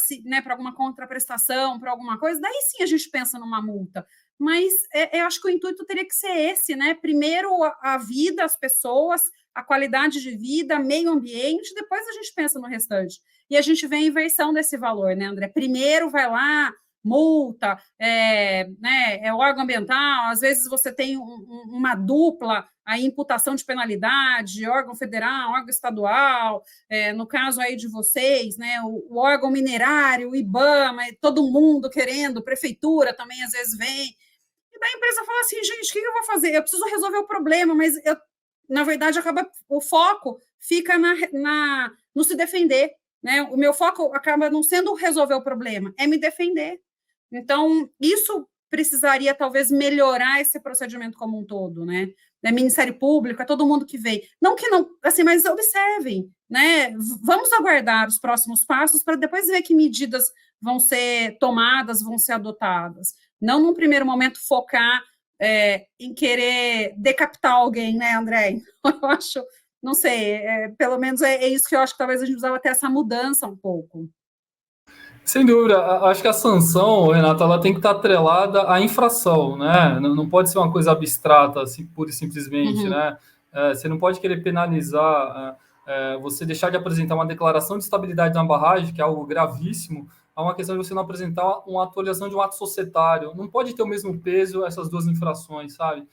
alguma contraprestação, para alguma coisa, daí sim a gente pensa numa multa. Mas eu acho que o intuito teria que ser esse, né? Primeiro a vida, as pessoas, a qualidade de vida, meio ambiente, depois a gente pensa no restante. E a gente vê a inversão desse valor, né, André? Primeiro vai lá, multa, né, órgão ambiental, às vezes você tem uma dupla a imputação de penalidade, órgão federal, órgão estadual, no caso aí de vocês, né, o órgão minerário, o IBAMA, todo mundo querendo, prefeitura também às vezes vem, e daí a empresa fala assim, gente, o que eu vou fazer? Eu preciso resolver o problema, mas na verdade o foco fica no se defender, né? O meu foco acaba não sendo resolver o problema, é me defender. Então, isso precisaria talvez melhorar esse procedimento como um todo, né? Ministério Público, é todo mundo que vem. Não que não, assim, mas observem, né? Vamos aguardar os próximos passos para depois ver que medidas vão ser tomadas, vão ser adotadas. Não, num primeiro momento, focar em querer decapitar alguém, né, André? Eu acho, não sei, pelo menos é isso que eu acho que talvez a gente precisava ter essa mudança um pouco. Sem dúvida, acho que a sanção, Renata, ela tem que estar atrelada à infração, né? Não pode ser uma coisa abstrata, assim, pura e simplesmente, né? Você não pode querer penalizar, você deixar de apresentar uma declaração de estabilidade na barragem, que é algo gravíssimo, a uma questão de você não apresentar uma atualização de um ato societário. Não pode ter o mesmo peso essas duas infrações, sabe?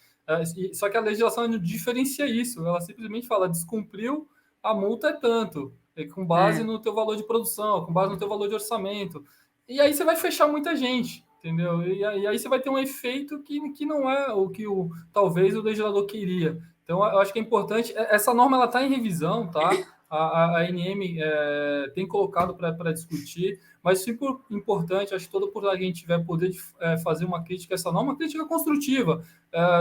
Só que a legislação não diferencia isso, ela simplesmente fala, descumpriu, a multa é tanto, com base no teu valor de produção, com base no teu valor de orçamento. E aí você vai fechar muita gente, entendeu? E aí você vai ter um efeito que não é o que talvez o legislador queria. Então, eu acho que é importante. Essa norma ela está em revisão, tá? A ANM tem colocado para discutir, mas super importante, acho que toda oportunidade que a gente tiver poder de fazer uma crítica a essa norma, uma crítica construtiva.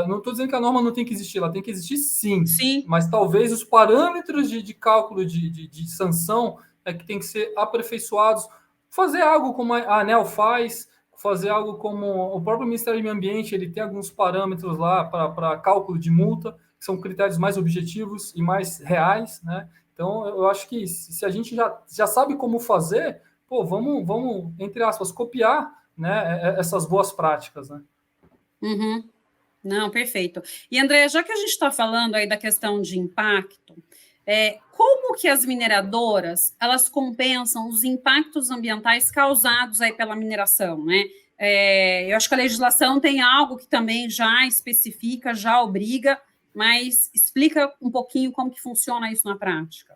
Não estou dizendo que a norma não tem que existir, ela tem que existir sim. Mas talvez os parâmetros de cálculo de sanção que tem que ser aperfeiçoados, fazer algo como a ANEEL faz, fazer algo como o próprio Ministério do Meio Ambiente, ele tem alguns parâmetros lá para cálculo de multa, que são critérios mais objetivos e mais reais, né? Então, eu acho que se a gente já sabe como fazer, pô, vamos, entre aspas, copiar, né, essas boas práticas, né? Não, perfeito. E, André, já que a gente está falando aí da questão de impacto, como que as mineradoras, elas compensam os impactos ambientais causados aí pela mineração, né? Eu acho que a legislação tem algo que também já especifica, já obriga, mas explica um pouquinho como que funciona isso na prática.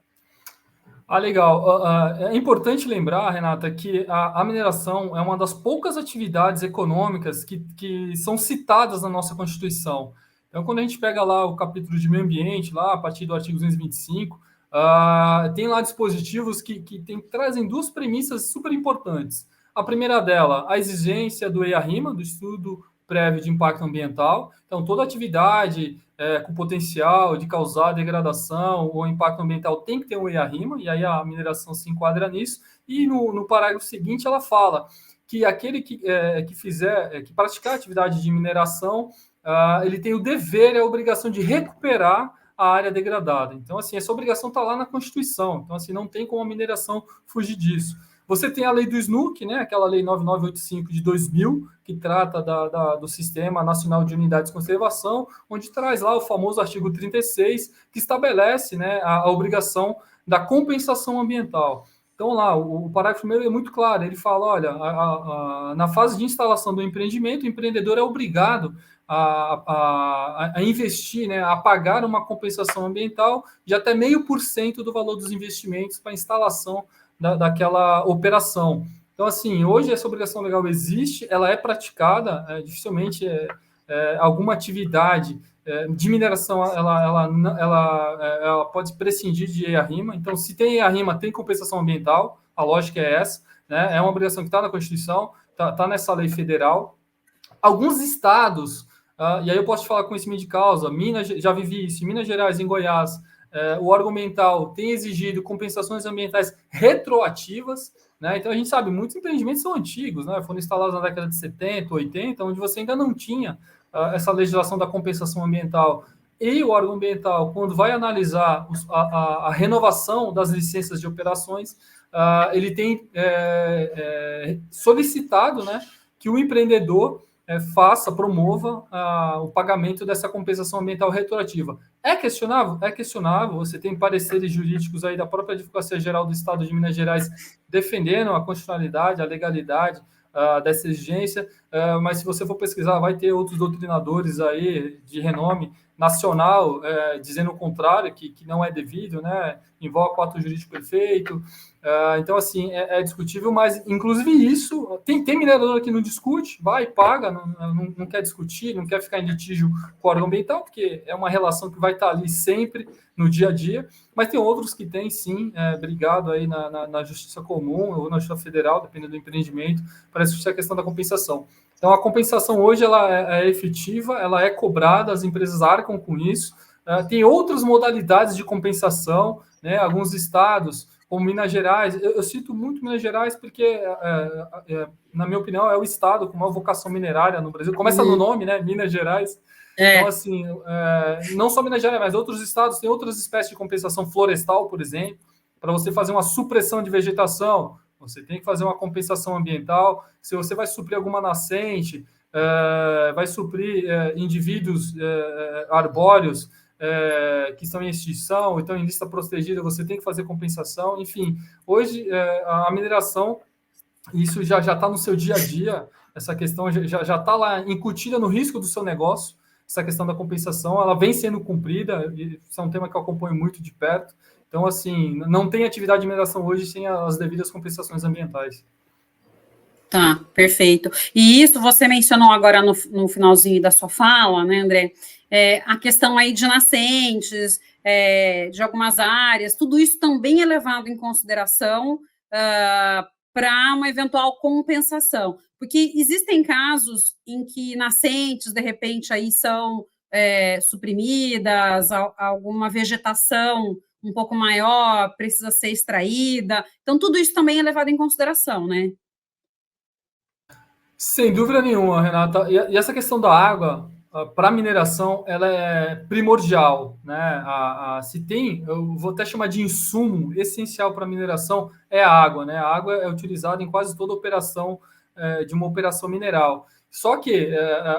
Legal. É importante lembrar, Renata, que a mineração é uma das poucas atividades econômicas que são citadas na nossa Constituição. Então, quando a gente pega lá o capítulo de meio ambiente, lá a partir do artigo 225, tem lá dispositivos que trazem duas premissas super importantes. A primeira dela, a exigência do EIA-RIMA, do Estudo Prévio de Impacto Ambiental. Então, toda atividade com potencial de causar degradação ou impacto ambiental tem que ter um EIA-RIMA, e aí a mineração se enquadra nisso. E no parágrafo seguinte ela fala que aquele que praticar atividade de mineração, ele tem o dever e a obrigação de recuperar a área degradada. Então, assim, essa obrigação está lá na Constituição. Então, assim, não tem como a mineração fugir disso. Você tem a lei do SNUC, né, aquela lei 9985 de 2000, que trata do Sistema Nacional de Unidades de Conservação, onde traz lá o famoso artigo 36, que estabelece, né, a obrigação da compensação ambiental. Então, lá, o parágrafo 1º é muito claro, ele fala, olha, na fase de instalação do empreendimento, o empreendedor é obrigado a investir, né, a pagar uma compensação ambiental de até 0,5% do valor dos investimentos para a instalação daquela operação. Então, assim, hoje essa obrigação legal existe, ela é praticada, dificilmente alguma atividade de mineração ela pode prescindir de EIA-RIMA. Então, se tem EIA-RIMA, tem compensação ambiental, a lógica é essa, né? É uma obrigação que está na Constituição, está nessa lei federal. Alguns estados, e aí eu posso te falar com conhecimento de causa, Minas, já vivi isso, em Minas Gerais, em Goiás, o órgão ambiental tem exigido compensações ambientais retroativas, né? Então a gente sabe, muitos empreendimentos são antigos, né? Foram instalados na década de 70, 80, onde você ainda não tinha essa legislação da compensação ambiental. E o órgão ambiental, quando vai analisar a renovação das licenças de operações, ele tem solicitado, né, que o empreendedor promova o pagamento dessa compensação ambiental retroativa. É questionável? É questionável. Você tem pareceres jurídicos aí da própria Advocacia Geral do Estado de Minas Gerais defendendo a constitucionalidade, a legalidade dessa exigência, mas se você for pesquisar, vai ter outros doutrinadores aí de renome nacional dizendo o contrário, que não é devido, né? Invoca o ato jurídico perfeito. Então, assim, é discutível, mas, inclusive, isso... Tem minerador que não discute, vai, paga, não quer discutir, não quer ficar em litígio com o órgão ambiental, porque é uma relação que vai estar ali sempre, no dia a dia, mas tem outros que têm, sim, brigado aí na Justiça Comum ou na Justiça Federal, dependendo do empreendimento, para discutir a questão da compensação. Então, a compensação hoje ela é efetiva, ela é cobrada, as empresas arcam com isso. Tem outras modalidades de compensação, né? Alguns estados, como Minas Gerais, eu cito muito Minas Gerais porque, na minha opinião, é o estado com uma vocação minerária no Brasil. Começa no nome, né? Minas Gerais. Então, assim, não só Minas Gerais, mas outros estados têm outras espécies de compensação florestal, por exemplo, para você fazer uma supressão de vegetação, você tem que fazer uma compensação ambiental. Se você vai suprir alguma nascente, vai suprir indivíduos arbóreos que estão em extinção, ou estão em lista protegida, você tem que fazer compensação. Enfim, hoje a mineração, isso já está no seu dia a dia, essa questão já está lá incutida no risco do seu negócio, essa questão da compensação, ela vem sendo cumprida, e isso é um tema que eu acompanho muito de perto. Então, assim, não tem atividade de mineração hoje sem as devidas compensações ambientais. Tá, perfeito. E isso você mencionou agora no finalzinho da sua fala, né, André? A questão aí de nascentes, de algumas áreas, tudo isso também é levado em consideração para uma eventual compensação. Porque existem casos em que nascentes, de repente, aí são suprimidas, alguma vegetação um pouco maior precisa ser extraída. Então, tudo isso também é levado em consideração, né? Sem dúvida nenhuma, Renata. E essa questão da água, para a mineração, ela é primordial, né? Se tem, eu vou até chamar de insumo essencial para a mineração, é a água, né? A água é utilizada em quase toda operação de uma operação mineral. Só que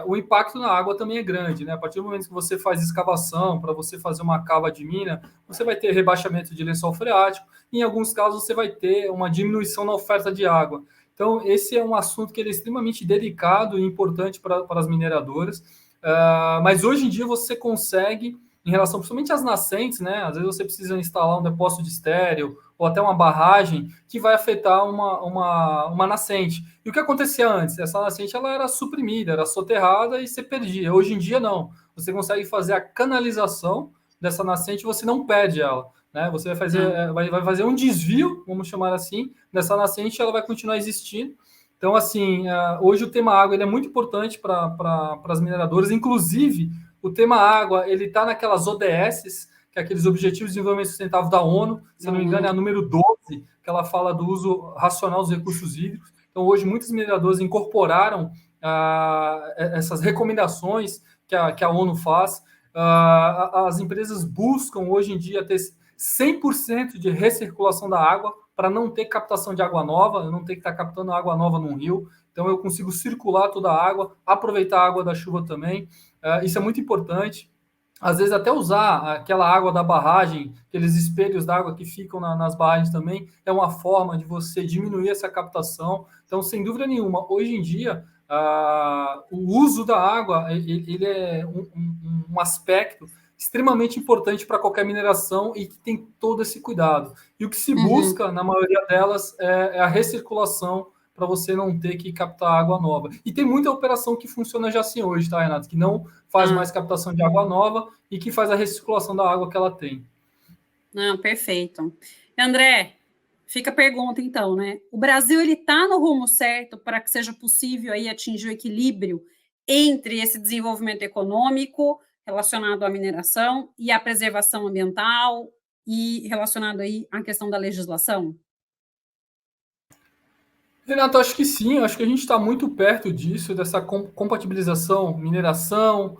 o impacto na água também é grande, né? A partir do momento que você faz escavação, para você fazer uma cava de mina, você vai ter rebaixamento de lençol freático, e em alguns casos você vai ter uma diminuição na oferta de água. Então, esse é um assunto que ele é extremamente delicado e importante para as mineradoras, mas hoje em dia você consegue, em relação principalmente às nascentes, né? Às vezes você precisa instalar um depósito de estéreo ou até uma barragem que vai afetar uma nascente. E o que acontecia antes? Essa nascente ela era suprimida, era soterrada e você perdia. Hoje em dia, não. Você consegue fazer a canalização dessa nascente e você não perde ela. Né? Você vai fazer um desvio, vamos chamar assim, dessa nascente, ela vai continuar existindo. Então, assim, hoje o tema água ele é muito importante para as mineradoras. Inclusive, o tema água ele está naquelas ODS, que é aqueles Objetivos de Desenvolvimento Sustentável da ONU, se eu não me engano, é a número 12, que ela fala do uso racional dos recursos hídricos. Então, hoje, muitos mineradores incorporaram essas recomendações que a ONU faz. As empresas buscam, hoje em dia, ter 100% de recirculação da água para não ter captação de água nova, eu não ter que estar captando água nova num rio. Então, eu consigo circular toda a água, aproveitar a água da chuva também. Isso é muito importante. Às vezes, até usar aquela água da barragem, aqueles espelhos d'água que ficam nas barragens também, é uma forma de você diminuir essa captação. Então, sem dúvida nenhuma, hoje em dia, o uso da água ele é um aspecto extremamente importante para qualquer mineração e que tem todo esse cuidado. E o que se busca, na maioria delas, é a recirculação para você não ter que captar água nova. E tem muita operação que funciona já assim hoje, tá, Renato? Que não faz mais captação de água nova e que faz a recirculação da água que ela tem. Não, perfeito. André, fica a pergunta, então, né? O Brasil ele está no rumo certo para que seja possível aí atingir o equilíbrio entre esse desenvolvimento econômico relacionado à mineração e à preservação ambiental e relacionado aí à questão da legislação? Renato, acho que sim, acho que a gente está muito perto disso, dessa compatibilização, mineração,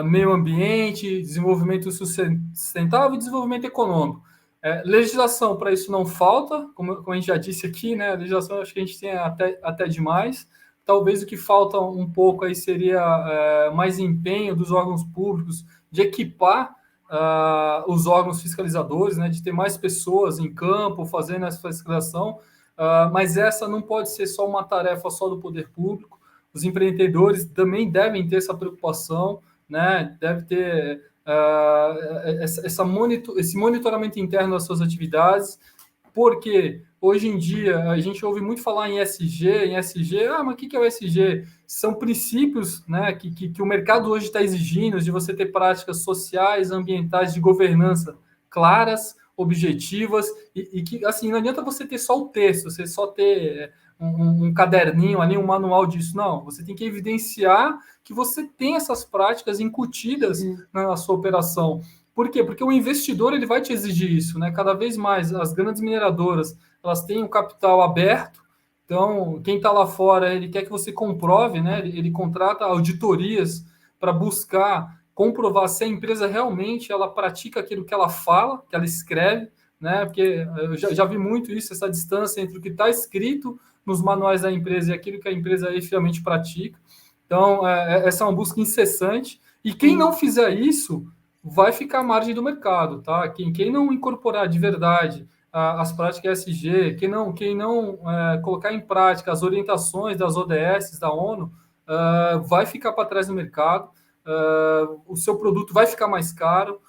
meio ambiente, desenvolvimento sustentável e desenvolvimento econômico. Legislação para isso não falta, como a gente já disse aqui, né? A legislação acho que a gente tem até demais. Talvez o que falta um pouco aí seria mais empenho dos órgãos públicos de equipar os órgãos fiscalizadores, né? De ter mais pessoas em campo fazendo essa fiscalização. Mas essa não pode ser só uma tarefa só do poder público. Os empreendedores também devem ter essa preocupação, né? Deve ter esse monitoramento interno das suas atividades, porque hoje em dia a gente ouve muito falar em ESG, mas o que é o ESG? São princípios, né, que o mercado hoje está exigindo, de você ter práticas sociais, ambientais, de governança claras, objetivas, e que, assim, não adianta você ter só o texto, você só ter um caderninho ali, um manual disso, não. Você tem que evidenciar que você tem essas práticas incutidas na sua operação. Por quê? Porque o investidor ele vai te exigir isso, né? Cada vez mais as grandes mineradoras elas têm o capital aberto, então quem está lá fora ele quer que você comprove, né? Ele contrata auditorias para buscar comprovar se a empresa realmente ela pratica aquilo que ela fala, que ela escreve, né? Porque eu já vi muito isso, essa distância entre o que está escrito nos manuais da empresa e aquilo que a empresa efetivamente pratica. Então, essa é uma busca incessante. E quem não fizer isso vai ficar à margem do mercado, tá? Quem não incorporar de verdade as práticas ESG, quem não colocar em prática as orientações das ODS, da ONU, vai ficar para trás do mercado. O seu produto vai ficar mais caro,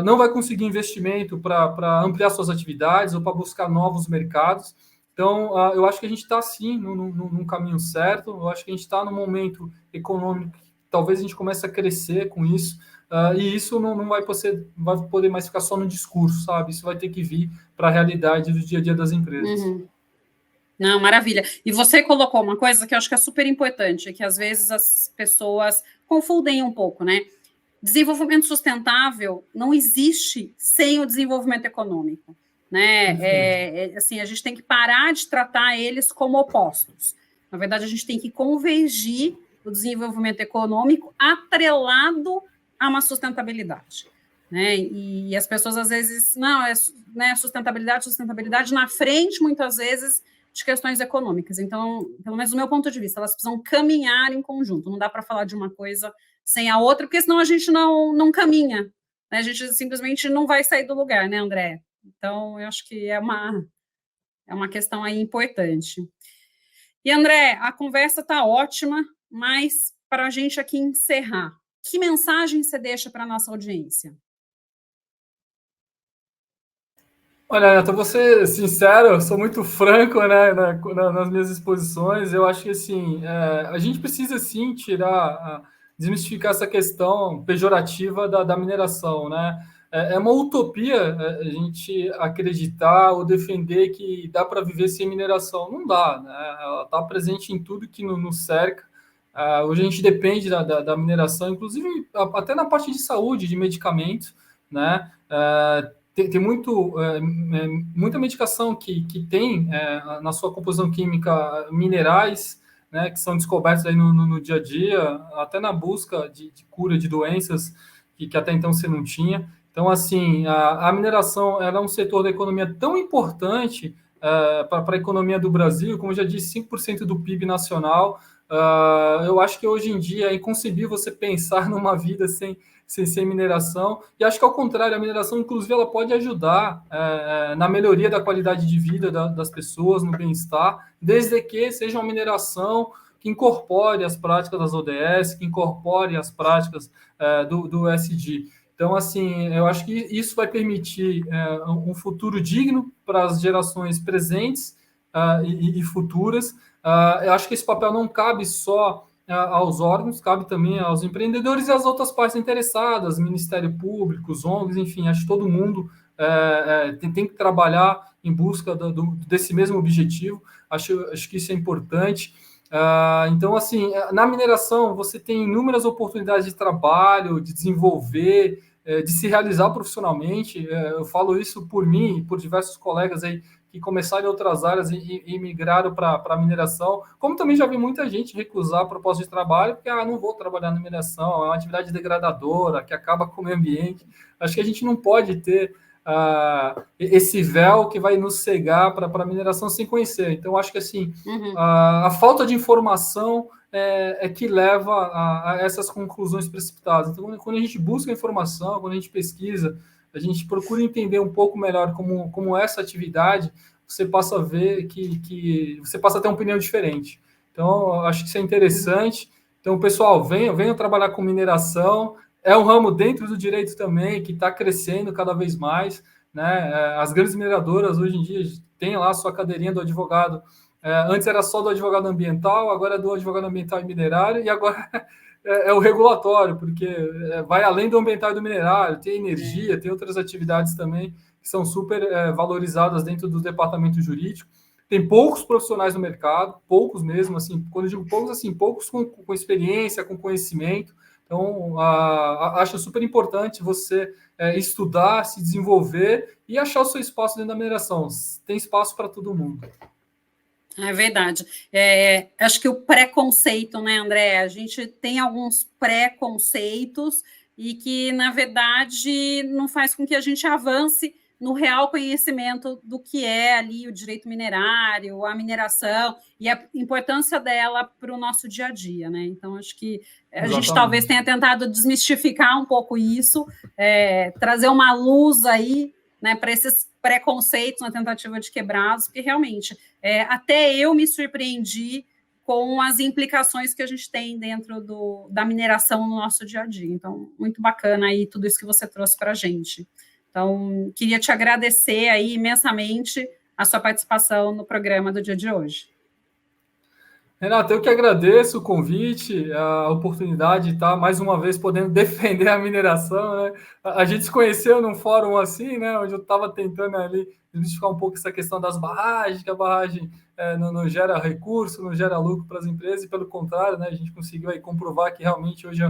não vai conseguir investimento para ampliar suas atividades ou para buscar novos mercados. Então, eu acho que a gente está, sim, num caminho certo. Eu acho que a gente está num momento econômico que talvez a gente comece a crescer com isso. E isso não vai poder mais ficar só no discurso, sabe? Isso vai ter que vir para a realidade do dia a dia das empresas. Uhum. Não, maravilha. E você colocou uma coisa que eu acho que é super importante, que às vezes as pessoas confundem um pouco, né? Desenvolvimento sustentável não existe sem o desenvolvimento econômico, né? Assim, a gente tem que parar de tratar eles como opostos. Na verdade, a gente tem que convergir o desenvolvimento econômico atrelado a uma sustentabilidade, né? E as pessoas às vezes não né, sustentabilidade na frente muitas vezes de questões econômicas. Então, pelo menos do meu ponto de vista, elas precisam caminhar em conjunto. Não dá para falar de uma coisa sem a outra, porque senão a gente não caminha, né? A gente simplesmente não vai sair do lugar, né, André? Então, eu acho que é uma questão aí importante. E, André, a conversa está ótima, mas para a gente aqui encerrar, que mensagem você deixa para a nossa audiência? Olha, Neto, vou ser sincero, eu sou muito franco, né, nas minhas exposições. Eu acho que assim, a gente precisa sim desmistificar essa questão pejorativa da mineração, né? É uma utopia a gente acreditar ou defender que dá para viver sem mineração. Não dá, né? Ela está presente em tudo que nos cerca. Hoje a gente depende da mineração, inclusive até na parte de saúde, de medicamentos, né? Tem muita medicação que tem na sua composição química minerais, né, que são descobertos aí no dia a dia, até na busca de cura de doenças que até então você não tinha. Então, assim, a mineração ela é um setor da economia tão importante para a economia do Brasil, como eu já disse, 5% do PIB nacional. Eu acho que hoje em dia é inconcebível você pensar numa vida sem mineração, e acho que ao contrário, a mineração, inclusive, ela pode ajudar na melhoria da qualidade de vida das pessoas, no bem-estar, desde que seja uma mineração que incorpore as práticas das ODS, que incorpore as práticas do ESG. Então, assim, eu acho que isso vai permitir um futuro digno para as gerações presentes e futuras. Eu acho que esse papel não cabe só aos órgãos, cabe também aos empreendedores e às outras partes interessadas, Ministério Público, os ONGs, enfim, acho que todo mundo tem que trabalhar em busca desse mesmo objetivo. Acho que isso é importante. Então, assim, na mineração, você tem inúmeras oportunidades de trabalho, de desenvolver, de se realizar profissionalmente. Eu falo isso por mim e por diversos colegas aí que começaram em outras áreas e migraram para a mineração, como também já vi muita gente recusar a proposta de trabalho, porque não vou trabalhar na mineração, é uma atividade degradadora, que acaba com o meio ambiente. Acho que a gente não pode ter esse véu que vai nos cegar para a mineração sem conhecer. Então, acho que assim, a falta de informação é que leva a essas conclusões precipitadas. Então, quando a gente busca informação, quando a gente pesquisa, a gente procura entender um pouco melhor como essa atividade, você passa a ver que você passa a ter uma opinião diferente. Então, acho que isso é interessante. Então, pessoal, venham trabalhar com mineração. É um ramo dentro do direito também que está crescendo cada vez mais, né? As grandes mineradoras hoje em dia têm lá a sua cadeirinha do advogado. Antes era só do advogado ambiental, agora é do advogado ambiental e minerário, e agora é o regulatório, porque vai além do ambiental e do minerário, tem energia, tem outras atividades também que são super valorizadas dentro do departamento jurídico. Tem poucos profissionais no mercado, poucos mesmo, assim, quando eu digo poucos, assim, poucos com experiência, com conhecimento. Então, acho super importante você estudar, se desenvolver e achar o seu espaço dentro da mineração. Tem espaço para todo mundo. É verdade. Acho que o preconceito, né, André? A gente tem alguns preconceitos e que, na verdade, não faz com que a gente avance no real conhecimento do que é ali o direito minerário, a mineração e a importância dela para o nosso dia a dia, né? Então, acho que a gente talvez tenha tentado desmistificar um pouco isso, trazer uma luz aí, né, para esses preconceitos na tentativa de quebrá-los, porque realmente até eu me surpreendi com as implicações que a gente tem dentro da mineração no nosso dia a dia. Então, muito bacana aí tudo isso que você trouxe para a gente. Então, queria te agradecer aí imensamente a sua participação no programa do dia de hoje. Renato, eu que agradeço o convite, a oportunidade de estar mais uma vez podendo defender a mineração, né? A gente se conheceu num fórum assim, né? Onde eu estava tentando ali desmistificar um pouco essa questão das barragens, que a barragem não gera recurso, não gera lucro para as empresas, e pelo contrário, né? A gente conseguiu aí comprovar que realmente hoje,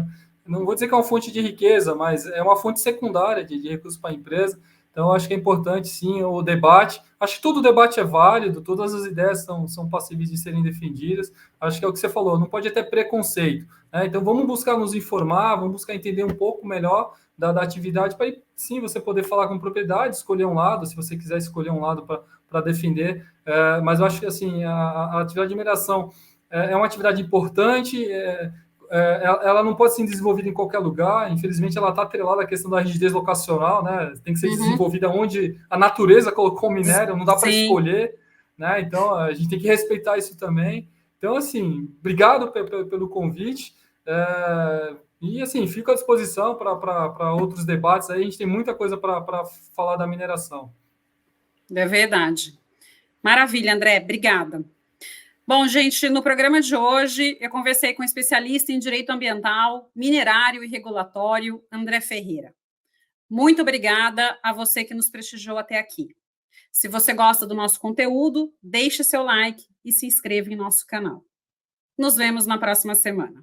não vou dizer que é uma fonte de riqueza, mas é uma fonte secundária de recursos para a empresa. Então, acho que é importante, sim, o debate. Acho que todo debate é válido, todas as ideias são passíveis de serem defendidas. Acho que é o que você falou, não pode ter preconceito, né? Então, vamos buscar nos informar, vamos buscar entender um pouco melhor da atividade, para, sim, você poder falar com propriedade, escolher um lado, se você quiser escolher um lado para defender. Mas eu acho que, assim, a atividade de mineração é uma atividade importante, ela não pode ser desenvolvida em qualquer lugar. Infelizmente, ela está atrelada à questão da rigidez locacional, né? Tem que ser desenvolvida onde a natureza colocou o minério, não dá para escolher, né? Então, a gente tem que respeitar isso também. Então, assim, obrigado pelo convite. E, assim, fico à disposição para outros debates. Aí a gente tem muita coisa para falar da mineração. É verdade. Maravilha, André. Obrigada. Bom, gente, no programa de hoje eu conversei com o especialista em direito ambiental, minerário e regulatório, André Ferreira. Muito obrigada a você que nos prestigiou até aqui. Se você gosta do nosso conteúdo, deixe seu like e se inscreva em nosso canal. Nos vemos na próxima semana.